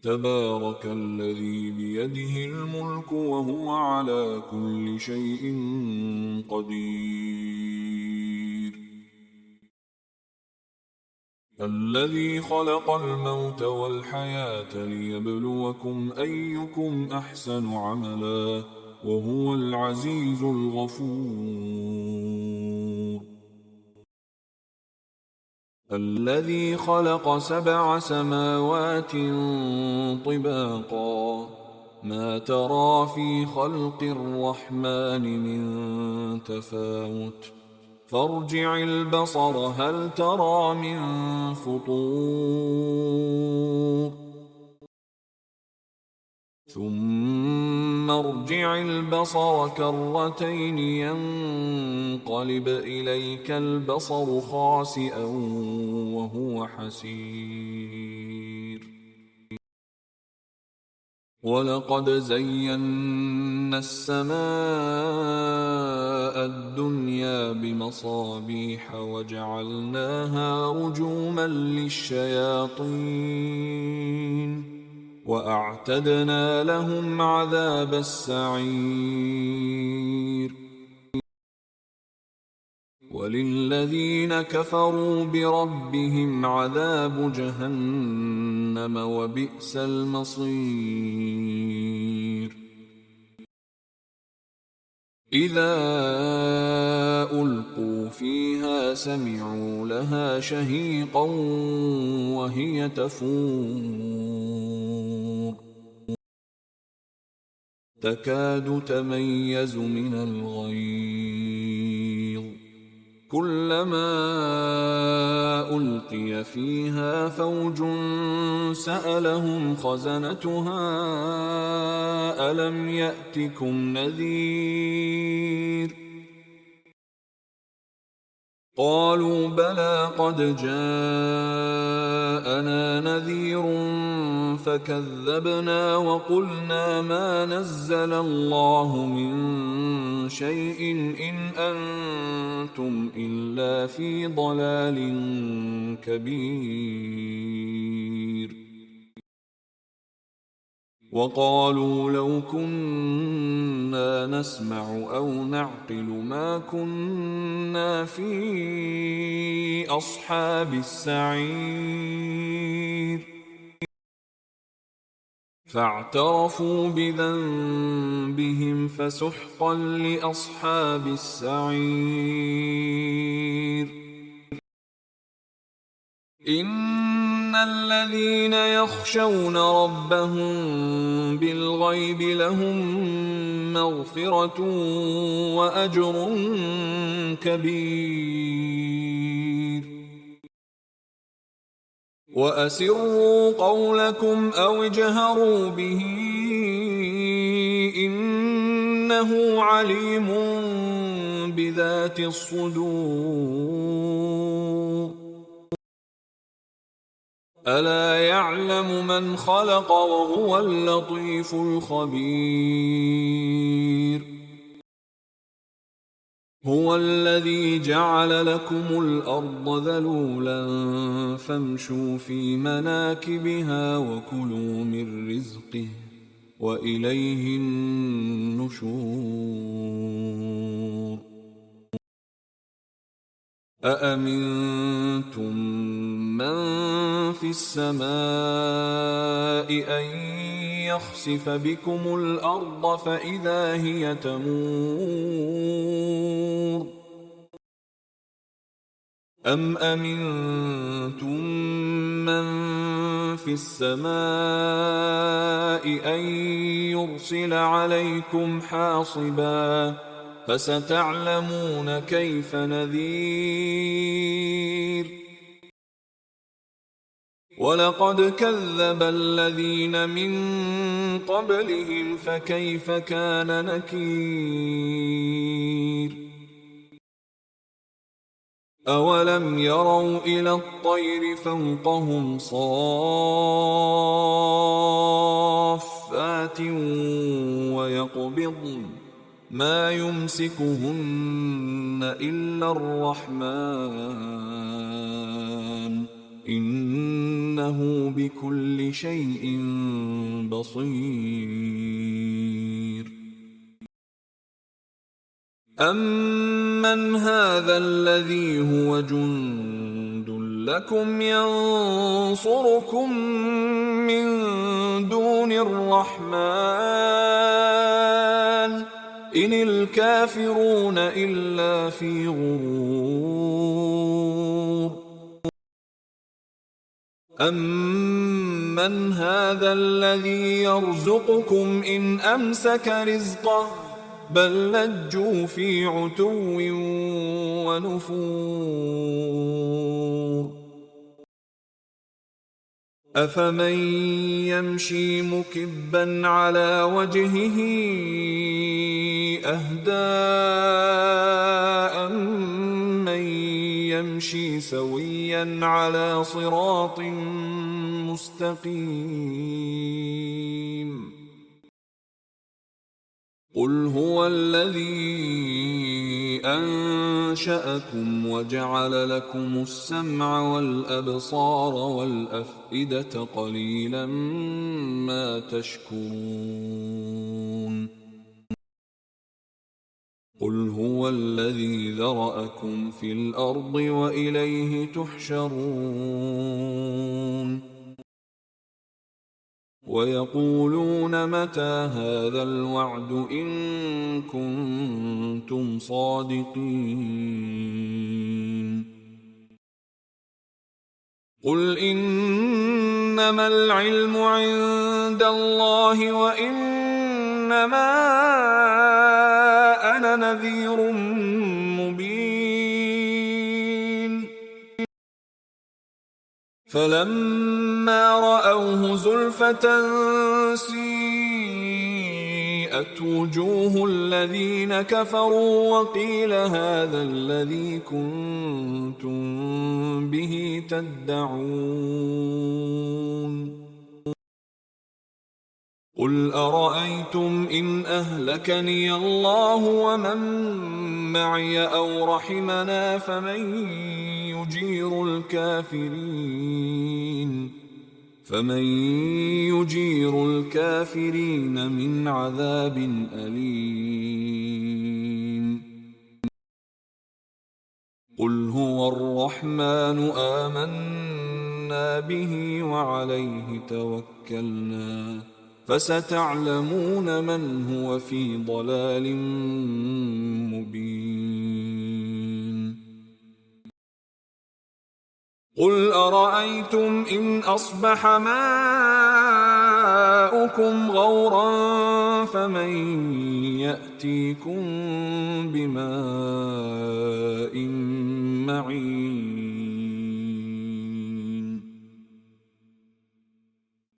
تبارك الذي بيده الملك وهو على كل شيء قدير. الذي خلق الموت والحياة ليبلوكم أيكم أحسن عملا وهو العزيز الغفور. الذي خلق 7 سماوات طباقا ما ترى في خلق الرحمن من تفاوت فارجع البصر هل ترى من فطور ثم ارجع البصر كرتين ينقلب إليك البصر خاسئا وهو حسير. ولقد زينا السماء الدنيا بمصابيح وجعلناها رجوما للشياطين وأعتدنا لهم عذاب السعير. وللذين كفروا بربهم عذاب جهنم وبئس المصير. إذا ألقوا فيها سمعوا لها شهيقا وهي تفور تكاد تميز من الغيظ كلما ألقي فيها فوج سألهم خزنتها ألم يأتكم نذير قالوا بلى قد جاءنا نذير فكذبنا وقلنا ما نزل الله من شيء إن أنتم إلا في ضلال كبير. وقالوا لو كنا نسمع أو نعقل ما كنا في أصحاب السعير فاعترفوا بذنبهم فسحقا لأصحاب السعير. إن الذين يخشون ربهم بالغيب لهم مغفرة وأجر كبير. وأسروا قولكم أو اجهروا به إنه عليم بذات الصدور. ألا يعلم من خلق وهو اللطيف الخبير. هو الذي جعل لكم الأرض ذلولا فامشوا في مناكبها وكلوا من رزقه وإليه النشور. أأمنتم من في السماء أن يخسف بكم الأرض فإذا هي تمور أم أمنتم من في السماء أن يرسل عليكم حاصبا فستعلمون كيف نذير. ولقد كذب الذين من قبلهم فكيف كان نكير. أولم يروا إلى الطير فوقهم صافات ويقبضن ما يمسكهن إلا الرحمن إنه إنه بكل شيء بصير. أَمَّنْ هَذَا الَّذِي هُوَ جُندٌ لَّكُمْ يَنصُرُكُم مِّن دُونِ الرَّحْمَٰنِ ۚ إِنِ الْكَافِرُونَ إِلَّا فِي غُرُورٍ. أَمَّنْ هَذَا الَّذِي يَرْزُقُكُمْ إِنْ أَمْسَكَ رِزْقَهُ بَل لَّجُّوا فِي عُتُوٍّ وَنُفُورٍ. أَفَمَن يَمْشِي مُكِبًّا عَلَىٰ وَجْهِهِ أَهْدَىٰ أَمَّن يَمْشِي سَوِيًّا عَلَىٰ صِرَاطٍ مُّسْتَقِيمٍ. قُلْ هُوَ الَّذِي أَنشَأَكُمْ وَجَعَلَ لَكُمُ السَّمْعَ وَالْأَبْصَارَ وَالْأَفْئِدَةَ قَلِيلًا مَّا تَشْكُرُونَ. قُلْ هُوَ الَّذِي ذَرَأَكُمْ فِي الْأَرْضِ وَإِلَيْهِ تُحْشَرُونَ. وَيَقُولُونَ مَتَىٰ هَٰذَا الْوَعْدُ إِن كُنتُمْ صَادِقِينَ. قُلْ إِنَّمَا الْعِلْمُ عِندَ اللَّهِ وَإِنَّمَا أَنَا نَذِيرٌ مُّبِينٌ. فَلَمَّا رَأَوْهُ زُلْفَةً سِيئَتْ وُجُوهُ الَّذِينَ كَفَرُوا وَقِيلَ هَٰذَا الَّذِي كُنتُم بِهِ تَدَّعُونَ. قُلْ أَرَأَيْتُمْ إِنْ أَهْلَكَنِيَ اللَّهُ وَمَن مَّعِيَ أَوْ رَحِمَنَا فَمَن يُجِيرُ الْكَافِرِينَ مِنْ عَذَابٍ أَلِيمٍ. قُلْ هُوَ الرَّحْمَٰنُ آمَنَّا بِهِ وَعَلَيْهِ تَوَكَّلْنَا فَسَتَعْلَمُونَ مَنْ هُوَ فِي ضَلَالٍ مُّبِينٍ. قُلْ أَرَأَيْتُمْ إِنْ أَصْبَحَ مَاؤُكُمْ غَوْرًا فَمَن يَأْتِيكُم